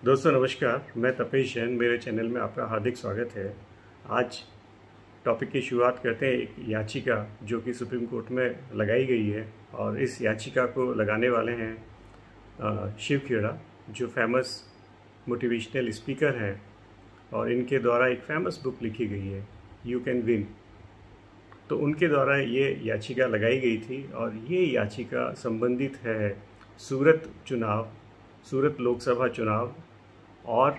दोस्तों नमस्कार, मैं तपेश जैन। मेरे चैनल में आपका हार्दिक स्वागत है। आज टॉपिक की शुरुआत करते हैं एक याचिका जो कि सुप्रीम कोर्ट में लगाई गई है। और इस याचिका को लगाने वाले हैं शिव खेड़ा, जो फेमस मोटिवेशनल स्पीकर हैं, और इनके द्वारा एक फेमस बुक लिखी गई है यू कैन विन। तो उनके द्वारा ये याचिका लगाई गई थी और ये याचिका संबंधित है सूरत लोकसभा चुनाव और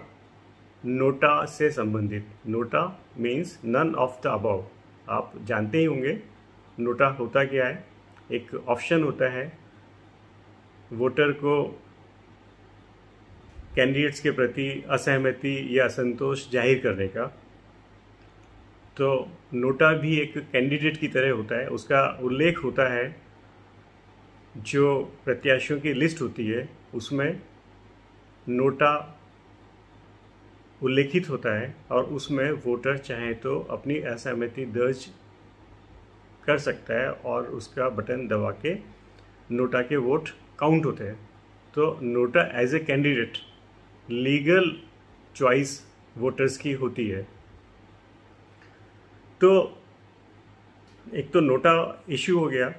नोटा से संबंधित। NOTA means none of the above. आप जानते ही होंगे नोटा होता क्या है। एक ऑप्शन होता है वोटर को कैंडिडेट्स के प्रति असहमति या असंतोष जाहिर करने का। तो नोटा भी एक कैंडिडेट की तरह होता है। उसका उल्लेख होता है, जो प्रत्याशियों की लिस्ट होती है उसमें नोटा उल्लेखित होता है और उसमें वोटर चाहे तो अपनी असहमति दर्ज कर सकता है और उसका बटन दबा के नोटा के वोट काउंट होते हैं। तो NOTA as a candidate legal choice voters की होती है। तो एक तो नोटा इश्यू हो गया,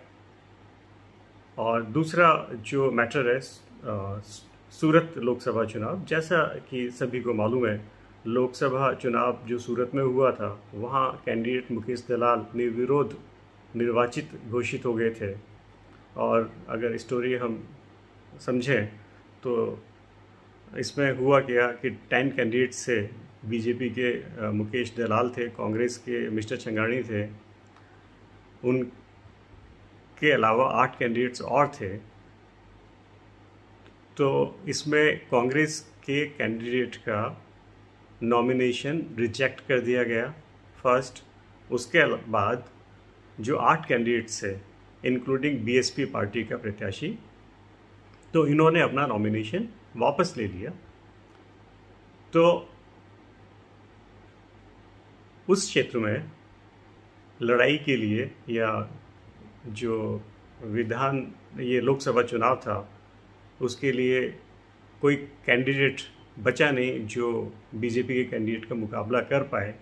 और दूसरा जो मैटर है सूरत लोकसभा चुनाव। जैसा कि सभी को मालूम है, लोकसभा चुनाव जो सूरत में हुआ था वहाँ कैंडिडेट मुकेश दलाल निर्विरोध निर्वाचित घोषित हो गए थे। और अगर स्टोरी हम समझें तो इसमें हुआ क्या कि 10 कैंडिडेट से बीजेपी के मुकेश दलाल थे, कांग्रेस के मिस्टर चंगाणी थे, उनके अलावा 8 कैंडिडेट्स और थे। तो इसमें कांग्रेस के कैंडिडेट का नॉमिनेशन रिजेक्ट कर दिया गया फर्स्ट। उसके बाद जो 8 कैंडिडेट्स थे इंक्लूडिंग बीएसपी पार्टी का प्रत्याशी, तो इन्होंने अपना नॉमिनेशन वापस ले लिया। तो उस क्षेत्र में लड़ाई के लिए, या जो ये लोकसभा चुनाव था, उसके लिए कोई कैंडिडेट बचा नहीं जो बीजेपी के कैंडिडेट का मुकाबला कर पाए।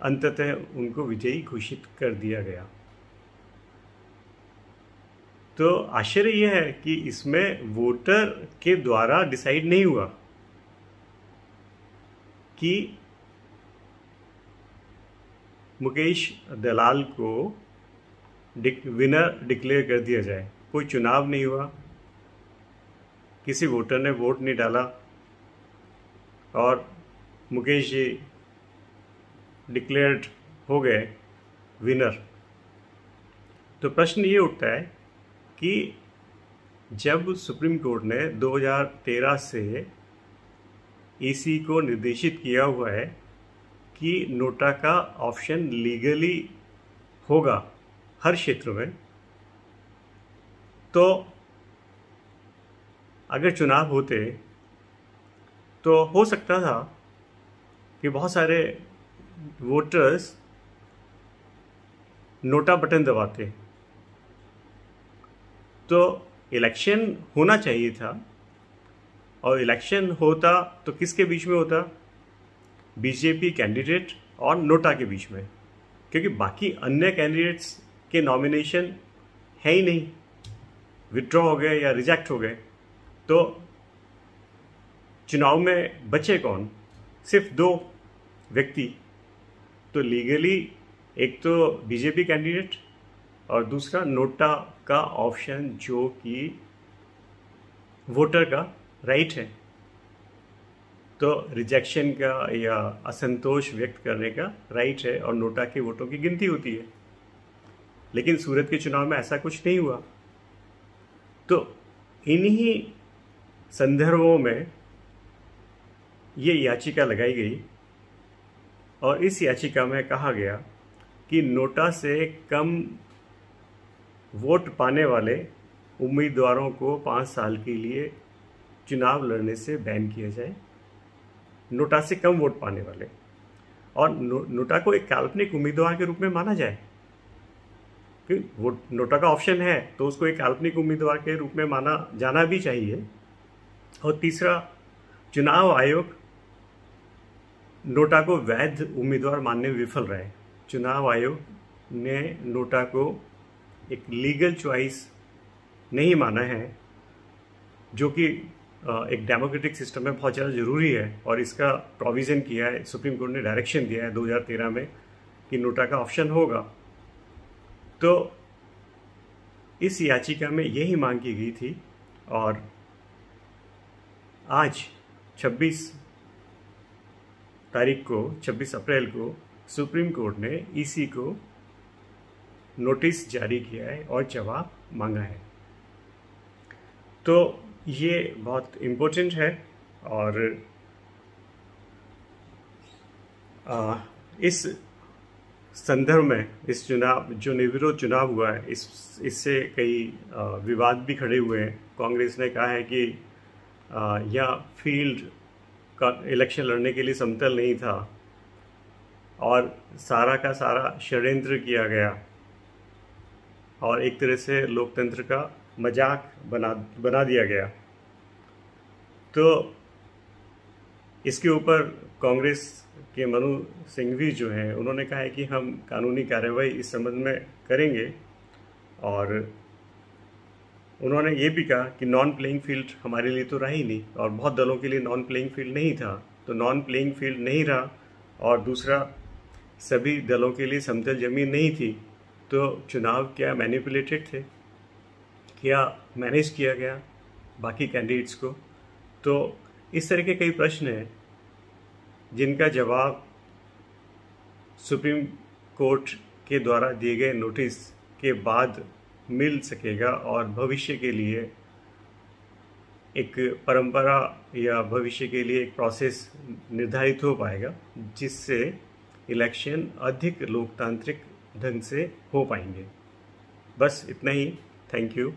अंततः उनको विजयी घोषित कर दिया गया। तो आश्चर्य यह है कि इसमें वोटर के द्वारा डिसाइड नहीं हुआ कि मुकेश दलाल को विनर डिक्लेयर कर दिया जाए। कोई चुनाव नहीं हुआ, किसी वोटर ने वोट नहीं डाला और मुकेश जी डिक्लेयर्ड हो गए विनर। तो प्रश्न ये उठता है कि जब सुप्रीम कोर्ट ने 2013 से ईसी को निर्देशित किया हुआ है कि नोटा का ऑप्शन लीगली होगा हर क्षेत्र में, तो अगर चुनाव होते तो हो सकता था कि बहुत सारे वोटर्स नोटा बटन दबाते। तो इलेक्शन होना चाहिए था, और इलेक्शन होता तो किसके बीच में होता? बीजेपी कैंडिडेट और नोटा के बीच में, क्योंकि बाकी अन्य कैंडिडेट्स के नॉमिनेशन है ही नहीं, विड्रॉ हो गए या रिजेक्ट हो गए। तो चुनाव में बचे कौन? सिर्फ 2 व्यक्ति। तो लीगली एक तो बीजेपी कैंडिडेट और दूसरा नोटा का ऑप्शन, जो कि वोटर का राइट है। तो रिजेक्शन का या असंतोष व्यक्त करने का राइट है, और नोटा के वोटों की गिनती होती है। लेकिन सूरत के चुनाव में ऐसा कुछ नहीं हुआ। तो इन्हीं संदर्भों में ये याचिका लगाई गई, और इस याचिका में कहा गया कि नोटा से कम वोट पाने वाले उम्मीदवारों को 5 साल के लिए चुनाव लड़ने से बैन किया जाए। नोटा से कम वोट पाने वाले, और नोटा को एक काल्पनिक उम्मीदवार के रूप में माना जाए। वो नोटा का ऑप्शन है तो उसको एक काल्पनिक उम्मीदवार के रूप में माना जाना भी चाहिए। और तीसरा, चुनाव आयोग नोटा को वैध उम्मीदवार मानने में विफल रहे। चुनाव आयोग ने नोटा को एक लीगल चॉइस नहीं माना है, जो कि एक डेमोक्रेटिक सिस्टम में बहुत ज़्यादा ज़रूरी है, और इसका प्रोविज़न किया है, सुप्रीम कोर्ट ने डायरेक्शन दिया है 2013 में कि नोटा का ऑप्शन होगा। तो इस याचिका में यही मांग की गई थी, और आज 26 अप्रैल को सुप्रीम कोर्ट ने ईसी को नोटिस जारी किया है और जवाब मांगा है। तो ये बहुत इम्पोर्टेंट है, और इस संदर्भ में इस चुनाव जो निर्विरोध चुनाव हुआ है, इससे कई विवाद भी खड़े हुए हैं। कांग्रेस ने कहा है कि यह फील्ड का इलेक्शन लड़ने के लिए समतल नहीं था और सारा का सारा षड्यंत्र किया गया, और एक तरह से लोकतंत्र का मजाक बना दिया गया। तो इसके ऊपर कांग्रेस के मनु सिंघवी जो हैं, उन्होंने कहा है कि हम कानूनी कार्रवाई इस संबंध में करेंगे, और उन्होंने ये भी कहा कि नॉन प्लेइंग फील्ड हमारे लिए तो रहा ही नहीं, और बहुत दलों के लिए नॉन प्लेइंग फील्ड नहीं था। तो नॉन प्लेइंग फील्ड नहीं रहा, और दूसरा सभी दलों के लिए समतल जमीन नहीं थी। तो चुनाव क्या मैनिपुलेटेड थे, क्या मैनेज किया गया बाकी कैंडिडेट्स को? तो इस तरह के कई प्रश्न हैं जिनका जवाब सुप्रीम कोर्ट के द्वारा दिए गए नोटिस के बाद मिल सकेगा, और भविष्य के लिए एक परंपरा या भविष्य के लिए एक प्रोसेस निर्धारित हो पाएगा, जिससे इलेक्शन अधिक लोकतांत्रिक ढंग से हो पाएंगे। बस इतना ही। Thank you.